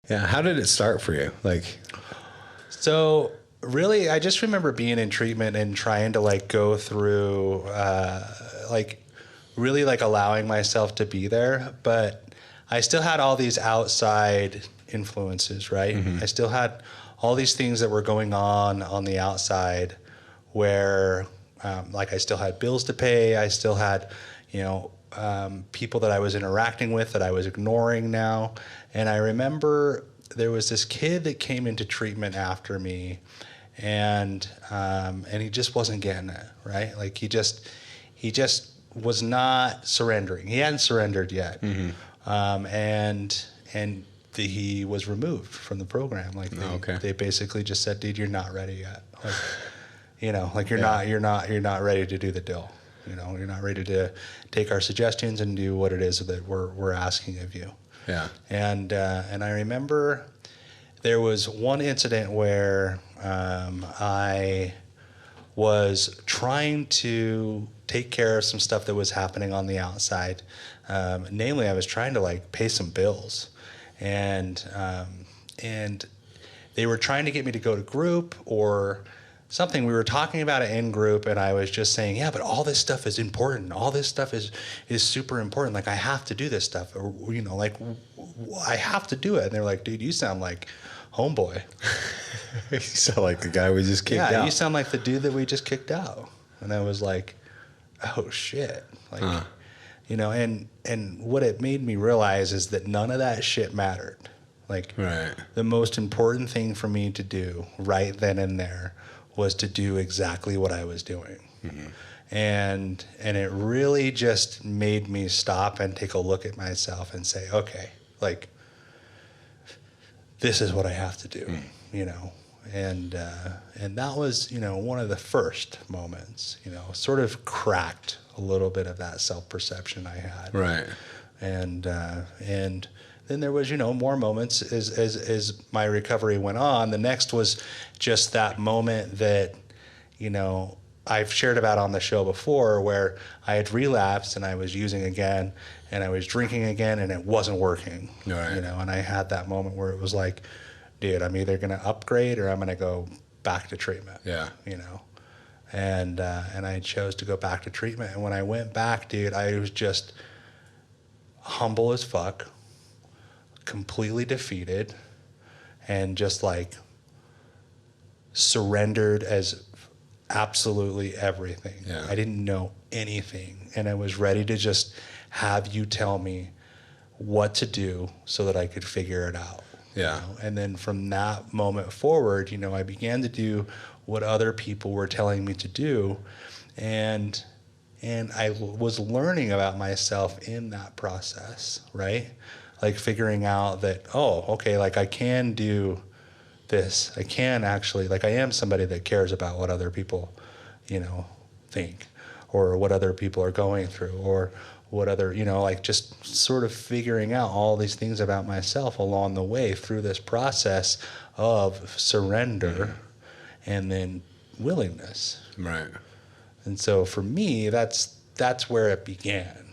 Yeah. How did it start for you? Like, So really, I just remember being in treatment and trying to like go through, like really like allowing myself to be there. But I still had all these outside influences, right? I still had all these things that were going on the outside where, like I still had bills to pay. I still had, you know, people that I was interacting with that I was ignoring now. And I remember there was this kid that came into treatment after me, and he just wasn't getting it, right? Like he just was not surrendering. He hadn't surrendered yet, he was removed from the program. Like they basically just said, "Dude, you're not ready yet." Like, you know, like you're not ready to do the deal. You know, you're not ready to take our suggestions and do what it is that we're asking of you. yeah. And I remember there was one incident where I was trying to take care of some stuff that was happening on the outside. Namely, I was trying to like pay some bills, and they were trying to get me to go to group or something. We were talking about it in group, and I was just saying, yeah, but all this stuff is important. All this stuff is super important. Like, I have to do this stuff, or, you know, like, I have to do it. And they're like, dude, you sound like homeboy. You sound like the guy we just kicked out. Yeah, you sound like the dude that we just kicked out. And I was like, oh, shit. Like, you know, and what it made me realize is that none of that shit mattered. Like, the most important thing for me to do right then and there was to do exactly what I was doing. And it really just made me stop and take a look at myself and say, okay, like, this is what I have to do, you know? And that was, you know, one of the first moments, you know, sort of cracked a little bit of that self-perception I had. Right. And then there was, you know, more moments as my recovery went on. The next was just that moment that, you know, I've shared about on the show before, where I had relapsed and I was using again and I was drinking again and it wasn't working. Right. You know, and I had that moment where it was like, dude, I'm either going to upgrade or I'm going to go back to treatment. Yeah. You know, and I chose to go back to treatment. And when I went back, dude, I was just humble as fuck, completely defeated, and just like surrendered as absolutely everything. Yeah. I didn't know anything, and I was ready to just have you tell me what to do so that I could figure it out. Yeah. You know? And then from that moment forward, you know, I began to do what other people were telling me to do, and I was learning about myself in that process, right? Like figuring out that, oh, okay, like I can do this. I can actually, like I am somebody that cares about what other people, you know, think, or what other people are going through, or what other, you know, like just sort of figuring out all these things about myself along the way through this process of surrender and then willingness. Right. And so for me, that's where it began.